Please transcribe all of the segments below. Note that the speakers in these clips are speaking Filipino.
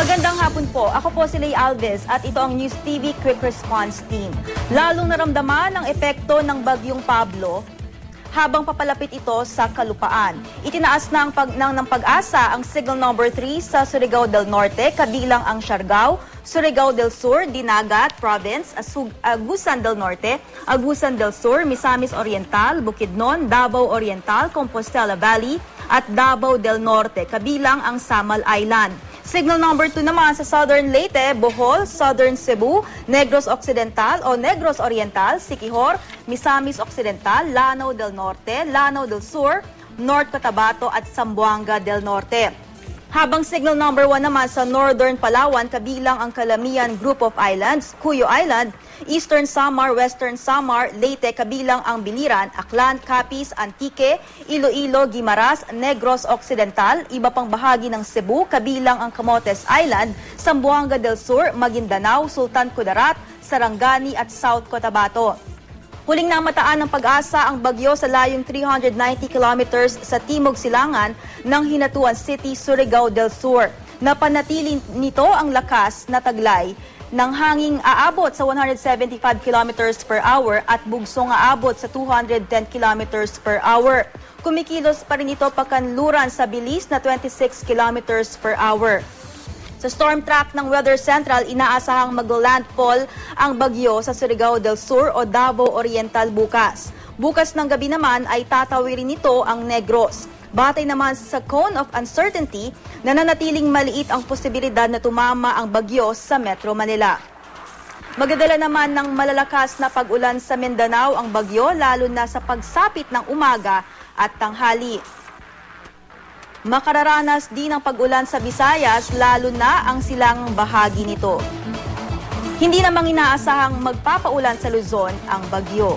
Magandang hapon po. Ako po si Lay Alves at ito ang News TV Quick Response Team. Lalong naramdaman ang epekto ng Bagyong Pablo habang papalapit ito sa kalupaan. Itinaas ng Pag-asa ang signal number 3 sa Surigao del Norte, kabilang ang Siargao, Surigao del Sur, Dinagat Province, Agusan del Norte, Agusan del Sur, Misamis Oriental, Bukidnon, Davao Oriental, Compostela Valley at Davao del Norte, kabilang ang Samal Island. Signal number 2 naman sa Southern Leyte, Bohol, Southern Cebu, Negros Occidental o Negros Oriental, Siquijor, Misamis Occidental, Lanao del Norte, Lanao del Sur, North Cotabato at Zamboanga del Norte. Habang signal number 1 naman sa Northern Palawan, kabilang ang Calamian Group of Islands, Cuyo Island, Eastern Samar, Western Samar, Leyte, kabilang ang Biliran, Aklan, Capiz, Antique, Iloilo, Guimaras, Negros Occidental, iba pang bahagi ng Cebu, kabilang ang Camotes Island, Zamboanga del Sur, Maguindanao, Sultan Kudarat, Sarangani at South Cotabato. Huling namataan ng Pag-asa ang bagyo sa layong 390 kilometers sa timog silangan ng Hinatuan City, Surigao del Sur. Napanatili nito ang lakas na taglay ng hanging aabot sa 175 kilometers per hour at bugsong aabot sa 210 kilometers per hour. Kumikilos pa rin ito pakanluran sa bilis na 26 kilometers per hour. Sa storm track ng Weather Central, inaasahang mag-landfall ang bagyo sa Surigao del Sur o Davao Oriental bukas. Bukas ng gabi naman ay tatawirin nito ang Negros. Batay naman sa cone of uncertainty, nananatiling maliit ang posibilidad na tumama ang bagyo sa Metro Manila. Magdadala naman ng malalakas na pag-ulan sa Mindanao ang bagyo, lalo na sa pagsapit ng umaga at tanghali. Makararanas din ng pag-ulan sa Visayas, lalo na ang silangang bahagi nito. Hindi namang inaasahang magpapaulan sa Luzon ang bagyo.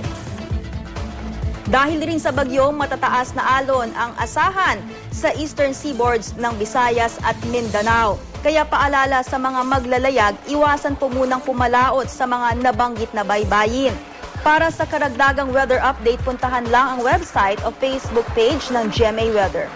Dahil rin sa bagyo, matataas na alon ang asahan sa eastern seaboards ng Visayas at Mindanao. Kaya paalala sa mga maglalayag, iwasan po munang pumalaot sa mga nabanggit na baybayin. Para sa karagdagang weather update, puntahan lang ang website o Facebook page ng GMA Weather.